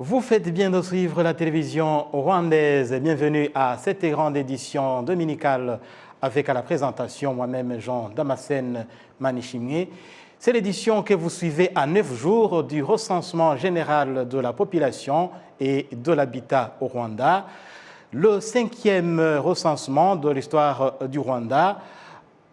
Vous faites bien de suivre la télévision rwandaise. Bienvenue à cette grande édition dominicale avec à la présentation moi-même Jean Damascène Manichimé. C'est l'édition que vous suivez à 9 jours du recensement général de la population et de l'habitat au Rwanda. Le 5e recensement de l'histoire du Rwanda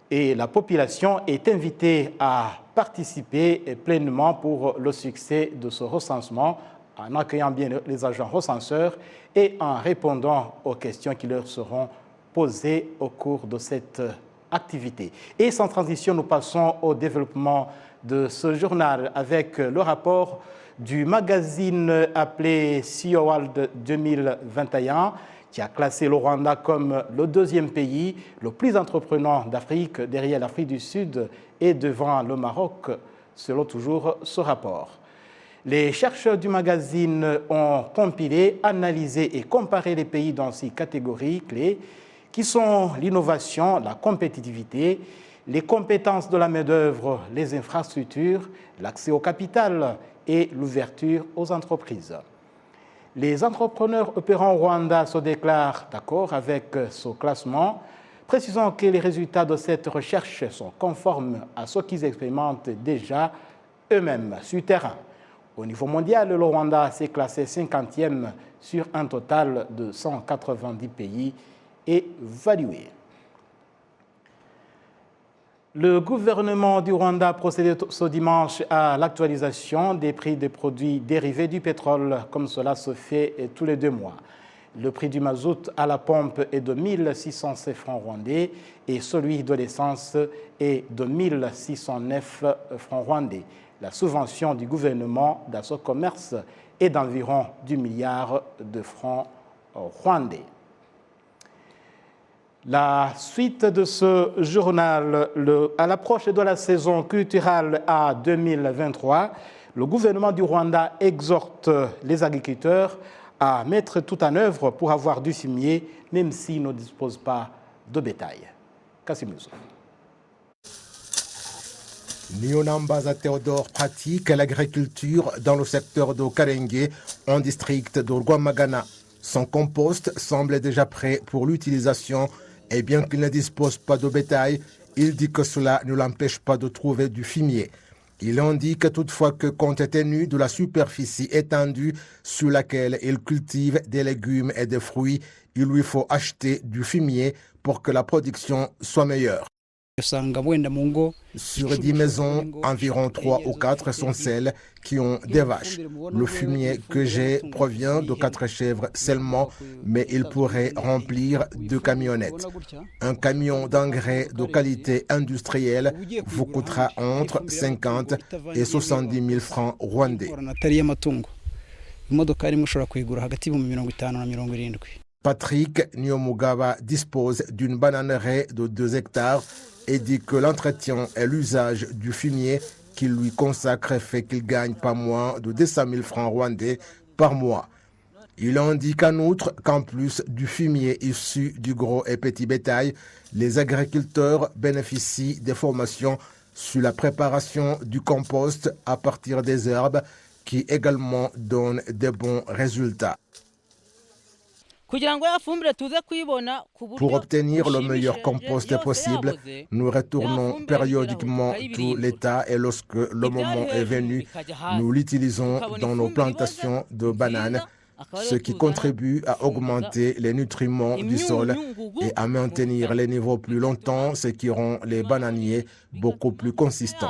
et la population est invitée à participer pleinement pour le succès de ce recensement en accueillant bien les agents recenseurs et en répondant aux questions qui leur seront posées au cours de cette activité. Et sans transition, nous passons au développement de ce journal avec le rapport du magazine appelé CEO World 2021 qui a classé le Rwanda comme le 2e pays le plus entreprenant d'Afrique, derrière l'Afrique du Sud et devant le Maroc, selon toujours ce rapport. Les chercheurs du magazine ont compilé, analysé et comparé les pays dans 6 catégories clés qui sont l'innovation, la compétitivité, les compétences de la main-d'œuvre, les infrastructures, l'accès au capital et l'ouverture aux entreprises. Les entrepreneurs opérant au Rwanda se déclarent d'accord avec ce classement, précisant que les résultats de cette recherche sont conformes à ce qu'ils expérimentent déjà eux-mêmes sur terrain. Au niveau mondial, le Rwanda s'est classé 50e sur un total de 190 pays évalués. Le gouvernement du Rwanda a procédé ce dimanche à l'actualisation des prix des produits dérivés du pétrole, comme cela se fait tous les 2 mois. Le prix du mazout à la pompe est de 1600 francs rwandais et celui de l'essence est de 1609 francs rwandais. La subvention du gouvernement dans ce commerce est d'environ 10 milliards de francs rwandais. La suite de ce journal, à l'approche de la saison culturelle à 2023, le gouvernement du Rwanda exhorte les agriculteurs à mettre tout en œuvre pour avoir du fumier, même s'ils ne disposent pas de bétail. Kassim Youssouf. Nionambaza Théodore pratique l'agriculture dans le secteur de Karenge, en district de Rwamagana. Son compost semble déjà prêt pour l'utilisation et bien qu'il ne dispose pas de bétail, il dit que cela ne l'empêche pas de trouver du fumier. Il indique toutefois que compte tenu de la superficie étendue sur laquelle il cultive des légumes et des fruits, il lui faut acheter du fumier pour que la production soit meilleure. Sur 10 maisons, environ 3 ou 4 sont celles qui ont des vaches. Le fumier que j'ai provient de 4 chèvres seulement, mais il pourrait remplir 2 camionnettes. Un camion d'engrais de qualité industrielle vous coûtera entre 50 et 70 000 francs rwandais. Patrick Nyomugaba dispose d'une bananeraie de 2 hectares et dit que l'entretien et l'usage du fumier qu'il lui consacre fait qu'il gagne pas moins de 200 000 francs rwandais par mois. Il indique en outre qu'en plus du fumier issu du gros et petit bétail, les agriculteurs bénéficient des formations sur la préparation du compost à partir des herbes qui également donnent de bons résultats. Pour obtenir le meilleur compost possible, nous retournons périodiquement tout l'état et lorsque le moment est venu, nous l'utilisons dans nos plantations de bananes, ce qui contribue à augmenter les nutriments du sol et à maintenir les niveaux plus longtemps, ce qui rend les bananiers beaucoup plus consistants.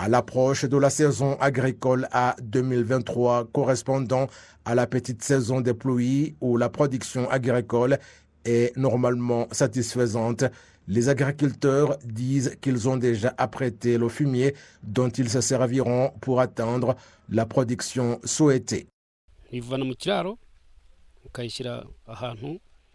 À l'approche de la saison agricole à 2023, correspondant à la petite saison des pluies où la production agricole est normalement satisfaisante, les agriculteurs disent qu'ils ont déjà apprêté le fumier dont ils se serviront pour atteindre la production souhaitée.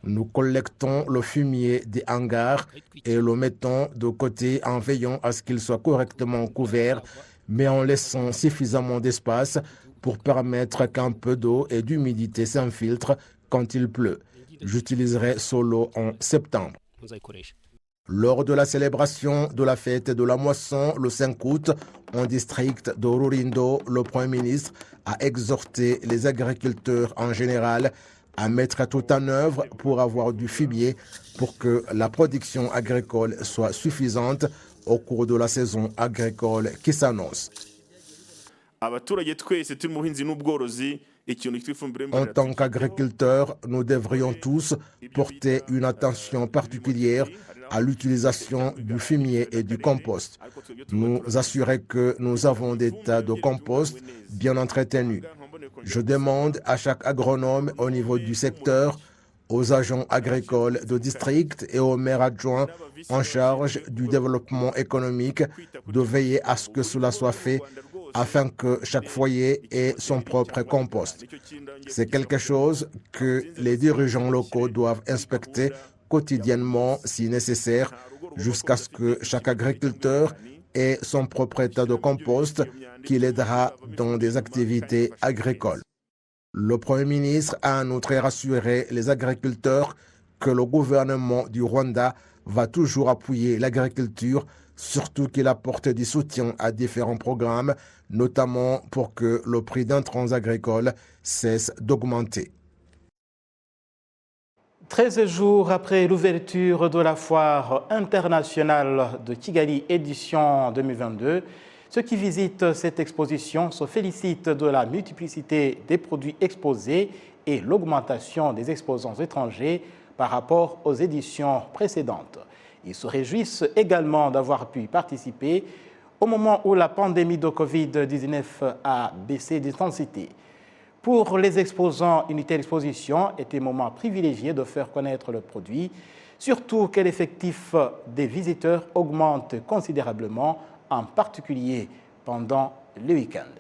Nous collectons le fumier des hangars et le mettons de côté en veillant à ce qu'il soit correctement couvert, mais en laissant suffisamment d'espace pour permettre qu'un peu d'eau et d'humidité s'infiltrent quand il pleut. J'utiliserai ce lot en septembre. Lors de la célébration de la fête de la moisson le 5 août, en district de Rurindo, le Premier ministre a exhorté les agriculteurs en général à mettre tout en œuvre pour avoir du fumier pour que la production agricole soit suffisante au cours de la saison agricole qui s'annonce. En tant qu'agriculteurs, nous devrions tous porter une attention particulière à l'utilisation du fumier et du compost. Nous assurer que nous avons des tas de compost bien entretenus. Je demande à chaque agronome au niveau du secteur, aux agents agricoles de district et aux maires adjoints en charge du développement économique de veiller à ce que cela soit fait afin que chaque foyer ait son propre compost. C'est quelque chose que les dirigeants locaux doivent inspecter quotidiennement si nécessaire, jusqu'à ce que chaque agriculteur ait son propre état de compost qui l'aidera dans des activités agricoles. Le Premier ministre a en outre rassuré les agriculteurs que le gouvernement du Rwanda va toujours appuyer l'agriculture, surtout qu'il apporte du soutien à différents programmes, notamment pour que le prix d'intrants agricoles cesse d'augmenter. 13 jours après l'ouverture de la foire internationale de Kigali édition 2022, ceux qui visitent cette exposition se félicitent de la multiplicité des produits exposés et l'augmentation des exposants étrangers par rapport aux éditions précédentes. Ils se réjouissent également d'avoir pu participer au moment où la pandémie de Covid-19 a baissé d'intensité. Pour les exposants, une telle exposition est un moment privilégié de faire connaître le produit, surtout que l'effectif des visiteurs augmente considérablement, en particulier pendant le week-end.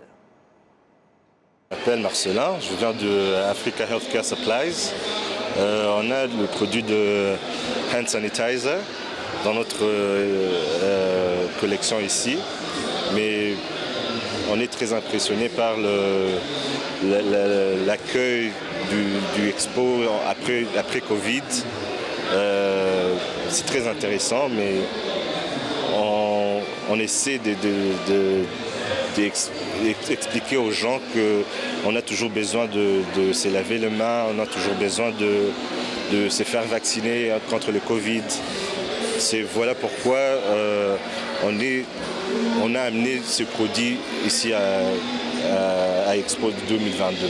Je m'appelle Marcelin, je viens de Africa Healthcare Supplies. On a le produit de hand sanitizer dans notre collection ici, mais on est très impressionné par l'accueil du expo après Covid. C'est très intéressant, mais on essaie d'expliquer aux gens qu'on a toujours besoin de se laver les mains, on a toujours besoin de se faire vacciner contre le Covid. Voilà pourquoi on a amené ce produit ici à Expo 2022.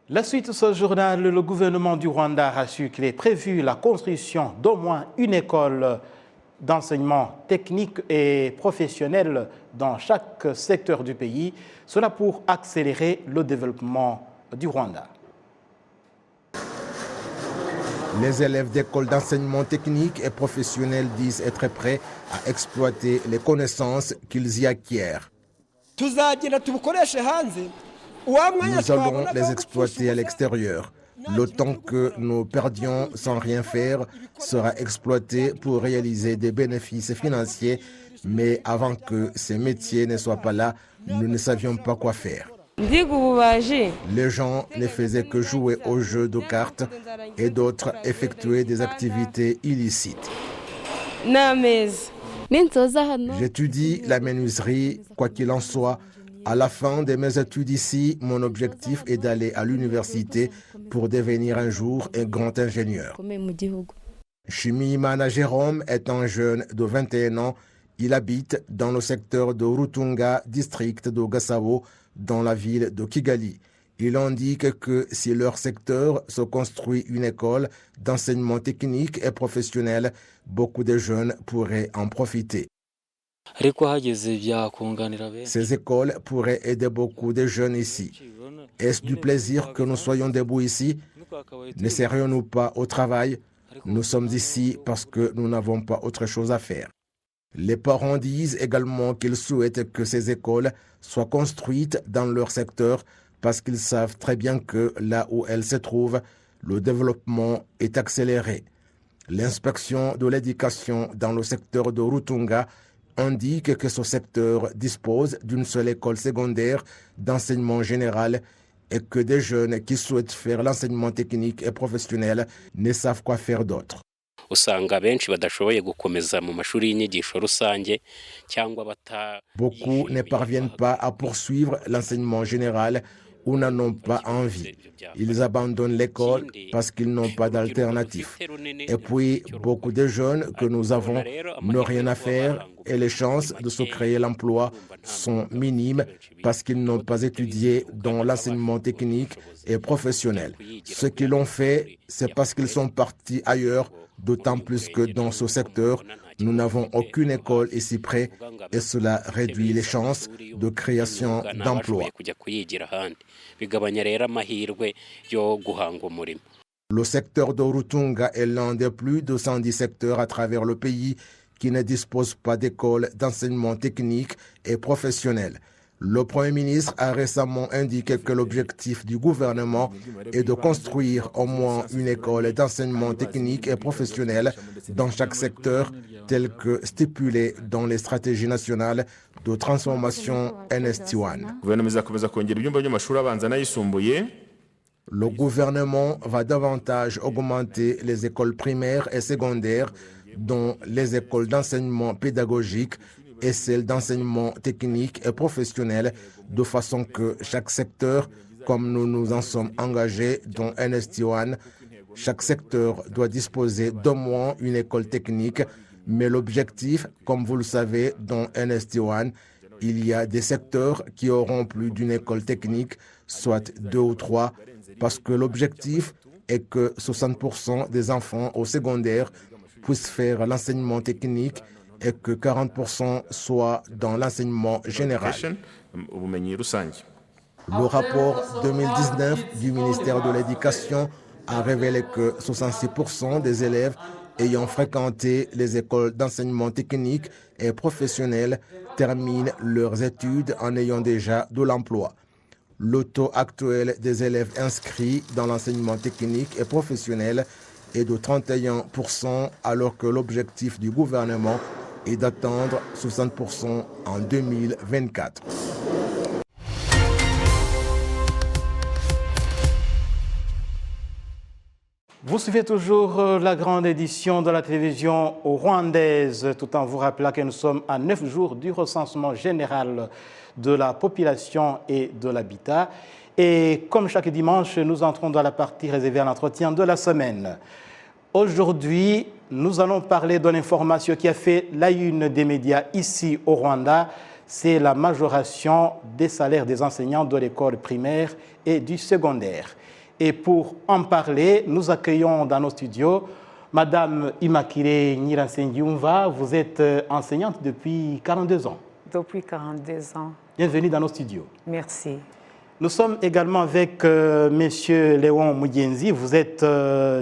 La suite de ce journal, le gouvernement du Rwanda a su qu'il est prévu la construction d'au moins une école d'enseignement technique et professionnel dans chaque secteur du pays, cela pour accélérer le développement du Rwanda. Les élèves d'écoles d'enseignement technique et professionnel disent être prêts à exploiter les connaissances qu'ils y acquièrent. Nous allons les exploiter à l'extérieur. Le temps que nous perdions sans rien faire sera exploité pour réaliser des bénéfices financiers, mais avant que ces métiers ne soient pas là, nous ne savions pas quoi faire. Les gens ne faisaient que jouer aux jeux de cartes et d'autres effectuaient des activités illicites. J'étudie la menuiserie, quoi qu'il en soit. À la fin de mes études ici, mon objectif est d'aller à l'université pour devenir un jour un grand ingénieur. Shimimana Jérôme est un jeune de 21 ans. Il habite dans le secteur de Rutunga, district de Gasabo, dans la ville de Kigali. Il indique que si leur secteur se construit une école d'enseignement technique et professionnel, beaucoup de jeunes pourraient en profiter. Ces écoles pourraient aider beaucoup de jeunes ici. Est-ce du plaisir que nous soyons debout ici? Ne serions-nous pas au travail? Nous sommes ici parce que nous n'avons pas autre chose à faire. Les parents disent également qu'ils souhaitent que ces écoles soient construites dans leur secteur parce qu'ils savent très bien que là où elles se trouvent, le développement est accéléré. L'inspection de l'éducation dans le secteur de Rutunga indique que ce secteur dispose d'une seule école secondaire d'enseignement général et que des jeunes qui souhaitent faire l'enseignement technique et professionnel ne savent quoi faire d'autre. usanga benshi badashoboye gukomeza mu mashuri y'inyigisho rusange cyangwa Beaucoup ne parviennent pas à poursuivre l'enseignement général ou n'en ont pas envie. Ils abandonnent l'école parce qu'ils n'ont pas d'alternative. Et puis, beaucoup de jeunes que nous avons n'ont rien à faire et les chances de se créer l'emploi sont minimes parce qu'ils n'ont pas étudié dans l'enseignement technique et professionnel. Ce qu'ils l'ont fait, c'est parce qu'ils sont partis ailleurs, d'autant plus que dans ce secteur, nous n'avons aucune école ici près et cela réduit les chances de création d'emplois. Le secteur de Rutunga est l'un des plus de 110 secteurs à travers le pays qui ne disposent pas d'écoles d'enseignement technique et professionnel. Le Premier ministre a récemment indiqué que l'objectif du gouvernement est de construire au moins une école d'enseignement technique et professionnel dans chaque secteur, tel que stipulé dans les stratégies nationales de transformation NST1. Le gouvernement va davantage augmenter les écoles primaires et secondaires, dont les écoles d'enseignement pédagogique et celles d'enseignement technique et professionnel, de façon que chaque secteur, comme nous nous en sommes engagés dans NST1, chaque secteur doit disposer d'au moins une école technique, mais l'objectif, comme vous le savez, dans NST1, il y a des secteurs qui auront plus d'une école technique, soit 2 ou 3, parce que l'objectif est que 60% des enfants au secondaire puissent faire l'enseignement technique et que 40% soient dans l'enseignement général. Le rapport 2019 du ministère de l'Éducation a révélé que 66% des élèves ayant fréquenté les écoles d'enseignement technique et professionnel terminent leurs études en ayant déjà de l'emploi. Le taux actuel des élèves inscrits dans l'enseignement technique et professionnel est de 31%, alors que l'objectif du gouvernement est d'atteindre 60% en 2024. Vous suivez toujours la grande édition de la télévision rwandaise, tout en vous rappelant que nous sommes à 9 jours du recensement général de la population et de l'habitat. Et comme chaque dimanche, nous entrons dans la partie réservée à l'entretien de la semaine. Aujourd'hui, nous allons parler d'une information qui a fait la une des médias ici au Rwanda. C'est la majoration des salaires des enseignants de l'école primaire et du secondaire. Et pour en parler, nous accueillons dans nos studios Madame Immaculée Nyiransengiyumva. Vous êtes enseignante depuis 42 ans. Depuis 42 ans. Bienvenue dans nos studios. Merci. Nous sommes également avec Monsieur Léon Mugenzi. Vous êtes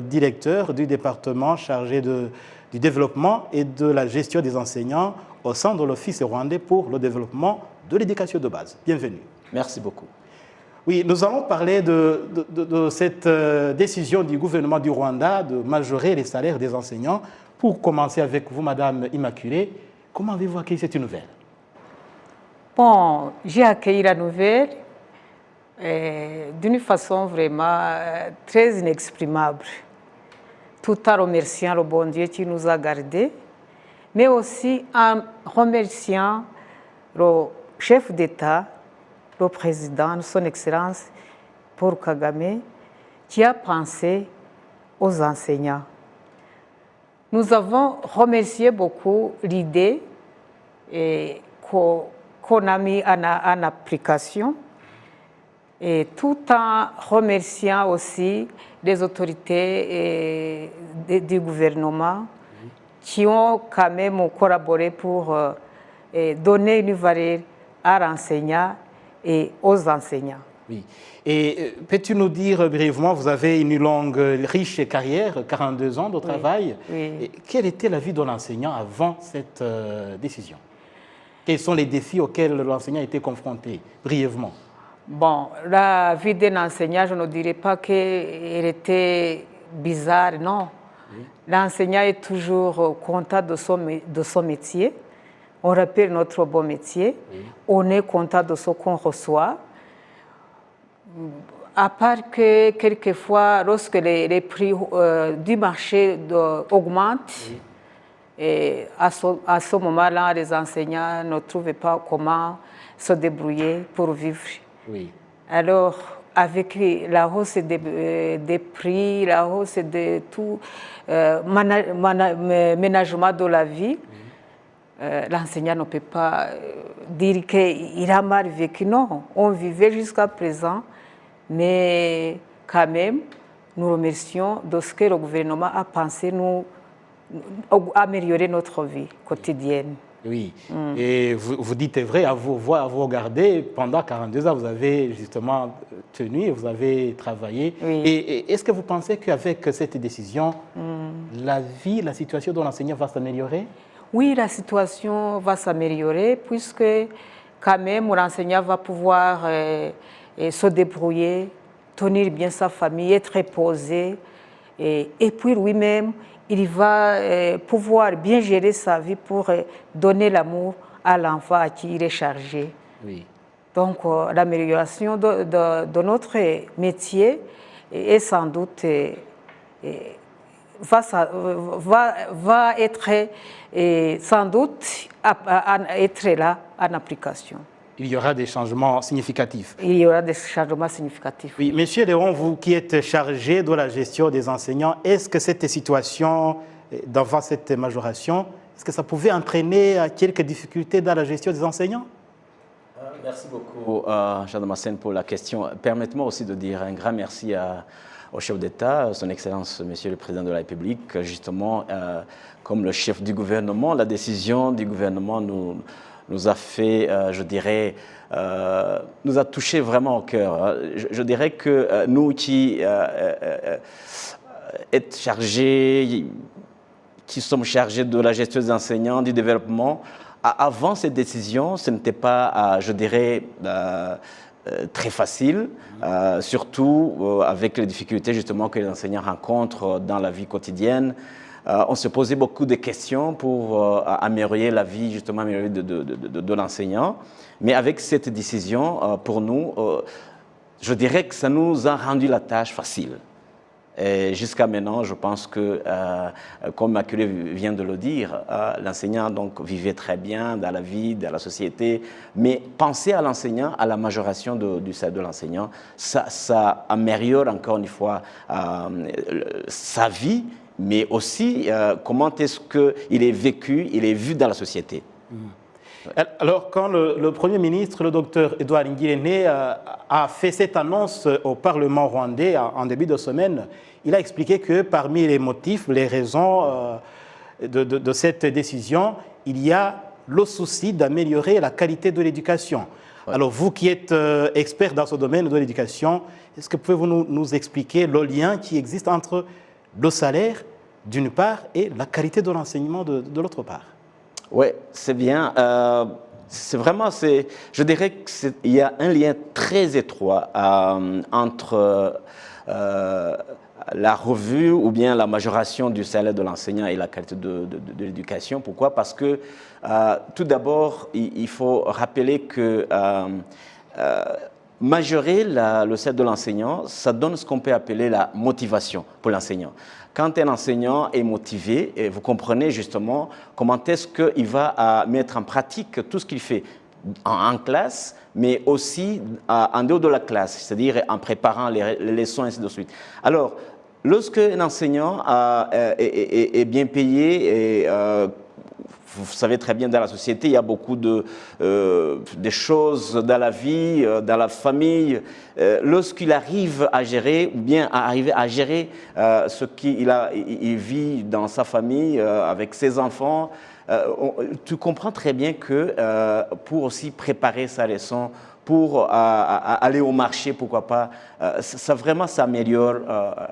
directeur du département chargé du développement et de la gestion des enseignants au sein de l'Office rwandais pour le développement de l'éducation de base. Bienvenue. Merci beaucoup. Oui, nous allons parler de cette décision du gouvernement du Rwanda de majorer les salaires des enseignants. Pour commencer avec vous, Madame Immaculée, comment avez-vous accueilli cette nouvelle? Bon, j'ai accueilli la nouvelle d'une façon vraiment très inexprimable, tout en remerciant le bon Dieu qui nous a gardés, mais aussi en remerciant le chef d'État, le président, son Excellence Paul Kagame, qui a pensé aux enseignants. Nous avons remercié beaucoup l'idée qu'on a mis en application, et tout en remerciant aussi les autorités du gouvernement qui ont quand même collaboré pour donner une valeur à l'enseignant et aux enseignants. Oui. Et peux-tu nous dire brièvement, vous avez une longue, riche carrière, 42 ans de travail. Oui. Et quelle était la vie de l'enseignant avant cette décision? Quels sont les défis auxquels l'enseignant était confronté, brièvement? Bon, la vie d'un enseignant, je ne dirais pas qu'elle était bizarre, non. Oui. L'enseignant est toujours content de son métier. On rappelle notre bon métier. Oui. On est content de ce qu'on reçoit. à part que quelquefois, lorsque les prix du marché augmentent, et à ce moment-là, les enseignants ne trouvaient pas comment se débrouiller pour vivre. Oui. Alors, avec la hausse des prix, la hausse de tout, ménagement de la vie, l'enseignant ne peut pas dire qu'il a mal vécu. Non, on vivait jusqu'à présent, mais quand même, nous remercions de ce que le gouvernement a pensé nous améliorer notre vie quotidienne. Oui, et vous dites vrai, à vous regarder, pendant 42 ans, vous avez justement tenu et vous avez travaillé. Oui. Et est-ce que vous pensez qu'avec cette décision, la situation de l'enseignant va s'améliorer? Oui, la situation va s'améliorer puisque quand même l'enseignant va pouvoir se débrouiller, tenir bien sa famille, être reposé et puis lui-même, il va pouvoir bien gérer sa vie pour donner l'amour à l'enfant à qui il est chargé. Oui. Donc l'amélioration de notre métier est sans doute va être sans doute être là en application. Il y aura des changements significatifs. Il y aura des changements significatifs. Oui, Monsieur Léon, vous qui êtes chargé de la gestion des enseignants, est-ce que cette situation, devant cette majoration, est-ce que ça pouvait entraîner quelques difficultés dans la gestion des enseignants? Merci beaucoup, Jean Damascène, pour la question. Permettez-moi aussi de dire un grand merci au chef d'État, son Excellence, Monsieur le Président de la République. Justement, comme le chef du gouvernement, la décision du gouvernement nous a fait, je dirais, nous a touché vraiment au cœur. Je dirais que nous qui sommes chargés de la gestion des enseignants, du développement, avant cette décision, ce n'était pas, je dirais, très facile, surtout avec les difficultés justement que les enseignants rencontrent dans la vie quotidienne. On se posait beaucoup de questions pour améliorer la vie justement de l'enseignant. Mais avec cette décision, pour nous, je dirais que ça nous a rendu la tâche facile. Et jusqu'à maintenant, je pense que, comme Maculé vient de le dire, l'enseignant donc vivait très bien dans la vie, dans la société. Mais penser à l'enseignant, à la majoration du salaire de l'enseignant, ça améliore encore une fois sa vie, mais aussi comment est-ce qu'il est vécu, il est vu dans la société. Alors, quand le Premier ministre, le docteur Edouard Ngirente, a fait cette annonce au Parlement rwandais en début de semaine, il a expliqué que parmi les motifs, les raisons de cette décision, il y a le souci d'améliorer la qualité de l'éducation. Ouais. Alors, vous qui êtes expert dans ce domaine de l'éducation, est-ce que pouvez-vous nous expliquer le lien qui existe entre le salaire, d'une part, et la qualité de l'enseignement de l'autre part? Oui, c'est bien. C'est vraiment, je dirais qu'il y a un lien très étroit entre la revue ou bien la majoration du salaire de l'enseignant et la qualité de l'éducation. Pourquoi? Parce que tout d'abord, il faut rappeler que majorer le salaire de l'enseignant, ça donne ce qu'on peut appeler la motivation pour l'enseignant. Quand un enseignant est motivé, et vous comprenez justement comment est-ce qu'il va mettre en pratique tout ce qu'il fait en classe, mais aussi en dehors de la classe, c'est-à-dire en préparant les leçons, ainsi de suite. Alors, lorsque un enseignant est bien payé, et vous savez très bien, dans la société, il y a beaucoup de choses dans la vie, dans la famille. Lorsqu'il arrive à gérer, ou bien arriver à gérer ce qu'il vit dans sa famille, avec ses enfants, tu comprends très bien que pour aussi préparer sa leçon, pour aller au marché, pourquoi pas, ça vraiment améliore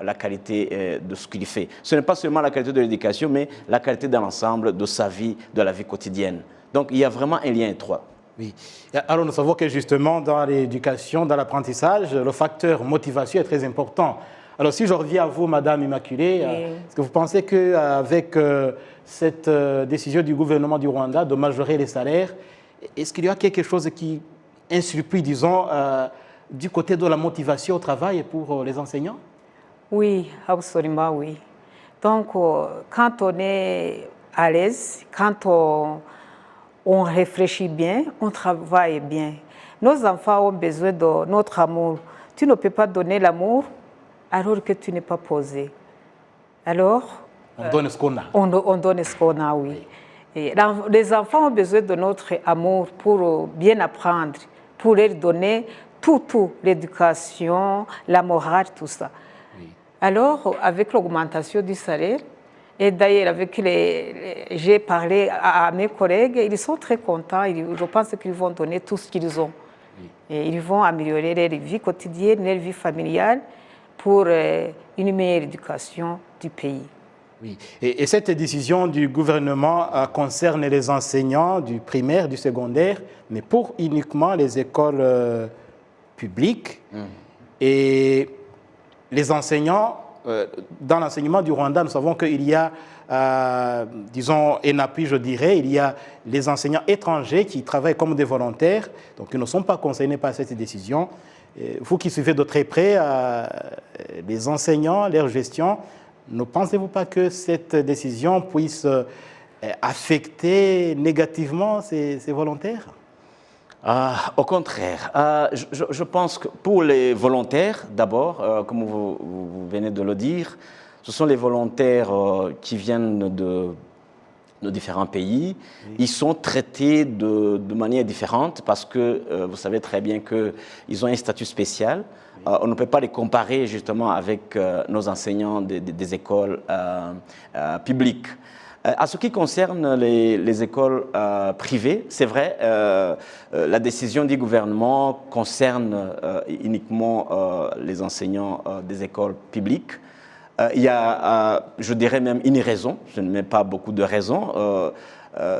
la qualité de ce qu'il fait. Ce n'est pas seulement la qualité de l'éducation, mais la qualité de l'ensemble de sa vie, de la vie quotidienne. Donc il y a vraiment un lien étroit. Oui. Alors nous savons que justement dans l'éducation, dans l'apprentissage, le facteur motivation est très important. Alors si je reviens à vous, Madame Immaculée, est-ce que vous pensez qu'avec cette décision du gouvernement du Rwanda de majorer les salaires, est-ce qu'il y a quelque chose qui, un surplus, disons, du côté de la motivation au travail pour les enseignants? Oui, absolument oui. Donc, quand on est à l'aise, quand on réfléchit bien, on travaille bien. Nos enfants ont besoin de notre amour. Tu ne peux pas donner l'amour alors que tu n'es pas posé. Alors, on donne ce qu'on a. On donne ce qu'on a, oui. Et les enfants ont besoin de notre amour pour bien apprendre, pour leur donner tout, l'éducation, la morale, tout ça. Oui. Alors, avec l'augmentation du salaire, et d'ailleurs, j'ai parlé à mes collègues, ils sont très contents. Je pense qu'ils vont donner tout ce qu'ils ont. Oui. Et ils vont améliorer leur vie quotidienne, leur vie familiale pour une meilleure éducation du pays. Oui. Et cette décision du gouvernement concerne les enseignants du primaire, du secondaire, mais pour uniquement les écoles publiques. Et les enseignants, dans l'enseignement du Rwanda, nous savons qu'il y a, disons, en appui, je dirais, il y a les enseignants étrangers qui travaillent comme des volontaires, donc ils ne sont pas concernés par cette décision. Et vous qui suivez de très près les enseignants, leur gestion, ne pensez-vous pas que cette décision puisse affecter négativement ces volontaires? Au contraire, je pense que pour les volontaires, d'abord, comme vous venez de le dire, ce sont les volontaires qui viennent de différents pays. Oui. Ils sont traités de manière différente parce que vous savez très bien qu'ils ont un statut spécial. Oui. On ne peut pas les comparer justement avec nos enseignants des écoles publiques. À ce qui concerne les écoles privées, c'est vrai, la décision du gouvernement concerne uniquement les enseignants des écoles publiques. Il y a, je dirais même une raison, je ne mets pas beaucoup de raisons,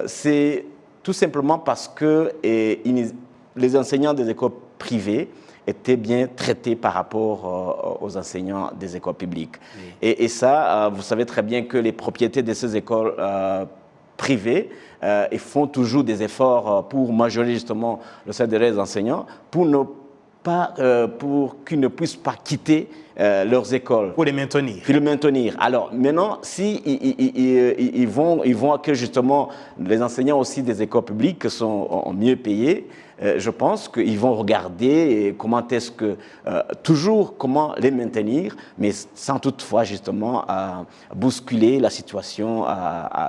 c'est tout simplement parce que les enseignants des écoles privées étaient bien traités par rapport aux enseignants des écoles publiques. Oui. Et ça, vous savez très bien que les propriétaires de ces écoles privées ils font toujours des efforts pour majorer justement le salaire des enseignants pour qu'ils ne puissent pas quitter leurs écoles. Pour les maintenir. Pour les maintenir. Alors maintenant, si ils vont que justement les enseignants aussi des écoles publiques sont mieux payés, je pense qu'ils vont regarder comment est-ce que, toujours comment les maintenir, mais sans toutefois justement bousculer la situation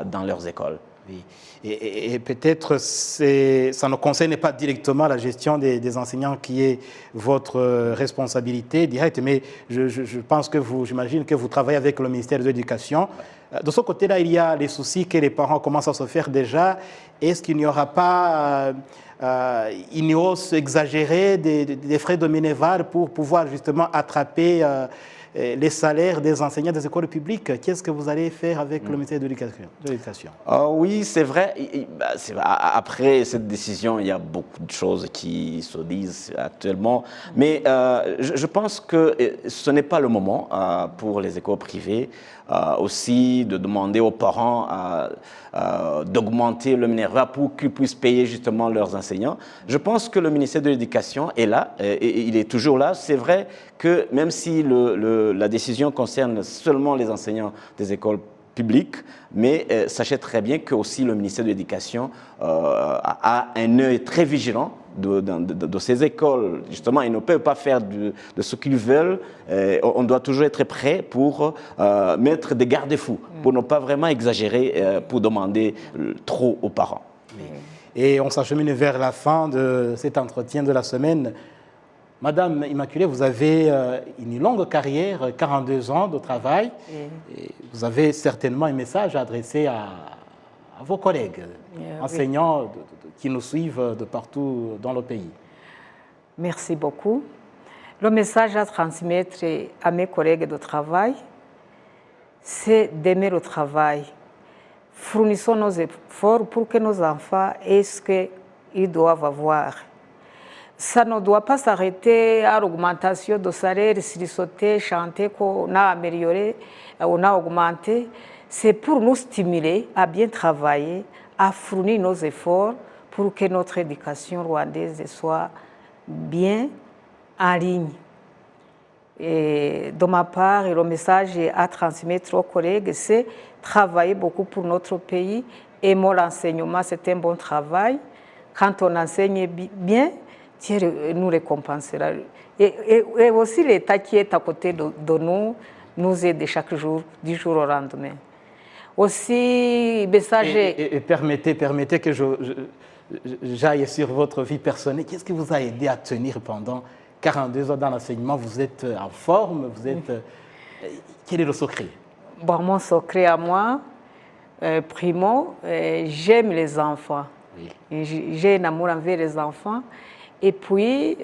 dans leurs écoles. Oui. Et peut-être ça ne concerne pas directement la gestion des enseignants qui est votre responsabilité directe, mais je pense que j'imagine que vous travaillez avec le ministère de l'Éducation. De ce côté-là, il y a les soucis que les parents commencent à se faire déjà. Est-ce qu'il n'y aura pas une hausse exagérée des frais de Mineval pour pouvoir justement attraper les salaires des enseignants des écoles publiques? Qu'est-ce que vous allez faire avec le ministère de l'Éducation? Oui, c'est vrai. Après cette décision, il y a beaucoup de choses qui se disent actuellement. Mais je pense que ce n'est pas le moment pour les écoles privées aussi de demander aux parents d'augmenter le Minerva pour qu'ils puissent payer justement leurs enseignants. Je pense que le ministère de l'Éducation est là, et il est toujours là. C'est vrai que même si la décision concerne seulement les enseignants des écoles publiques, mais sachez très bien que aussi le ministère de l'Éducation a un œil très vigilant de ces écoles. Justement, ils ne peuvent pas faire de ce qu'ils veulent. On doit toujours être prêt pour mettre des garde-fous, pour ne pas vraiment exagérer, pour demander trop aux parents. Oui. Et on s'achemine vers la fin de cet entretien de la semaine. Madame Immaculée, vous avez une longue carrière, 42 ans de travail. Et vous avez certainement un message à adresser à vos collègues, enseignants qui nous suivent de partout dans le pays. Merci beaucoup. Le message à transmettre à mes collègues de travail, c'est d'aimer le travail. Fournissons nos efforts pour que nos enfants aient ce qu'ils doivent avoir. Ça ne doit pas s'arrêter à l'augmentation de salaire, sauter, chanter qu'on a amélioré, on a augmenté. C'est pour nous stimuler à bien travailler, à fournir nos efforts pour que notre éducation rwandaise soit bien en ligne. Et de ma part, le message à transmettre aux collègues, c'est travailler beaucoup pour notre pays. Et mon enseignement, c'est un bon travail. Quand on enseigne bien, Dieu nous récompensera. Et aussi l'État qui est à côté de nous aide chaque jour, du jour au lendemain. Aussi, message... Et permettez que j'aille sur votre vie personnelle. Qu'est-ce qui vous a aidé à tenir pendant 42 ans dans l'enseignement? Vous êtes en forme, vous êtes... Quel est le secret? Bon, mon secret à moi, primo, j'aime les enfants. Oui. J'ai un amour envers les enfants. Et puis,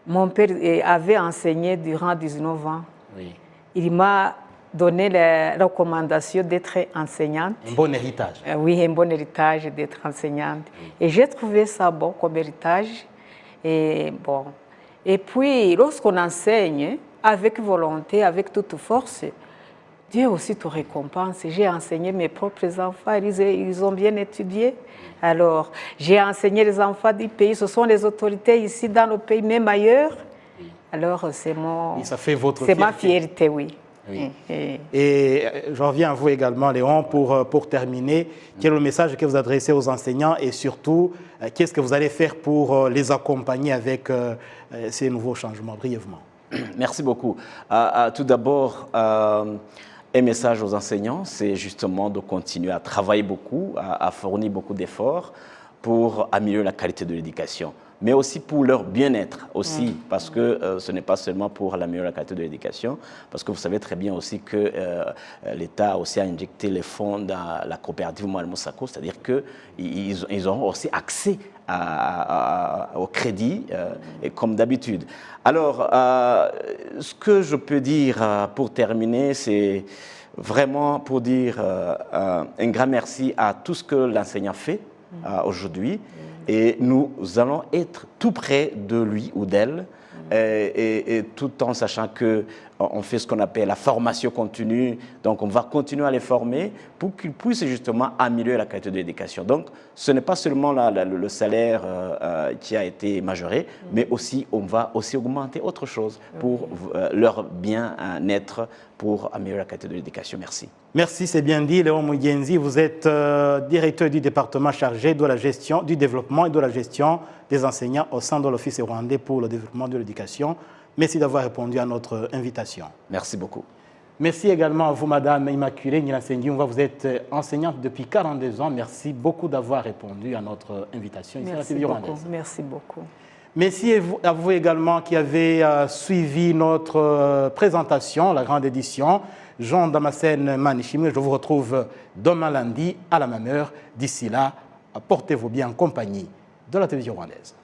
mon père avait enseigné durant 19 ans. Oui. Il m'a donné la recommandation d'être enseignante. Un bon héritage. Oui, un bon héritage d'être enseignante. Oui. Et j'ai trouvé ça bon comme héritage. Et, bon. Et puis, lorsqu'on enseigne avec volonté, avec toute force, Dieu aussi te récompense. J'ai enseigné mes propres enfants, ils ont bien étudié. Alors, j'ai enseigné les enfants du pays, ce sont les autorités ici dans le pays, même ailleurs. Alors, c'est ma fierté, oui. Oui. Et j'en viens à vous également, Léon, pour terminer. Quel est le message que vous adressez aux enseignants et surtout, qu'est-ce que vous allez faire pour les accompagner avec ces nouveaux changements, brièvement? Merci beaucoup. Tout d'abord, un message aux enseignants, c'est justement de continuer à travailler beaucoup, à fournir beaucoup d'efforts pour améliorer la qualité de l'éducation, mais aussi pour leur bien-être aussi, parce que ce n'est pas seulement pour améliorer la qualité de l'éducation, parce que vous savez très bien aussi que l'État aussi a injecté les fonds dans la coopérative Moalemo Sako, c'est-à-dire qu'ils auront aussi accès au crédit, et comme d'habitude. Alors, ce que je peux dire pour terminer, c'est vraiment pour dire un grand merci à tout ce que l'enseignant fait aujourd'hui. Et nous allons être tout près de lui ou d'elle, et tout en sachant qu'on fait ce qu'on appelle la formation continue. Donc, on va continuer à les former pour qu'ils puissent justement améliorer la qualité de l'éducation. Donc, ce n'est pas seulement le salaire qui a été majoré, mais aussi, on va aussi augmenter autre chose pour leur bien-être, pour améliorer la qualité de l'éducation. Merci. Merci, c'est bien dit. Léon Mugenzi, vous êtes directeur du département chargé de la gestion, du développement et de la gestion des enseignants au sein de l'Office rwandais pour le développement de l'éducation. Merci d'avoir répondu à notre invitation. Merci beaucoup. Merci également à vous, Madame Immaculée Nyilansengi. Vous êtes enseignante depuis 42 ans. Merci beaucoup d'avoir répondu à notre invitation ici à la TV rwandaise. Merci beaucoup. Merci à vous également qui avez suivi notre présentation, la grande édition. Jean Damascène Manichimwe, je vous retrouve demain lundi à la même heure. D'ici là, portez-vous bien en compagnie de la télévision rwandaise.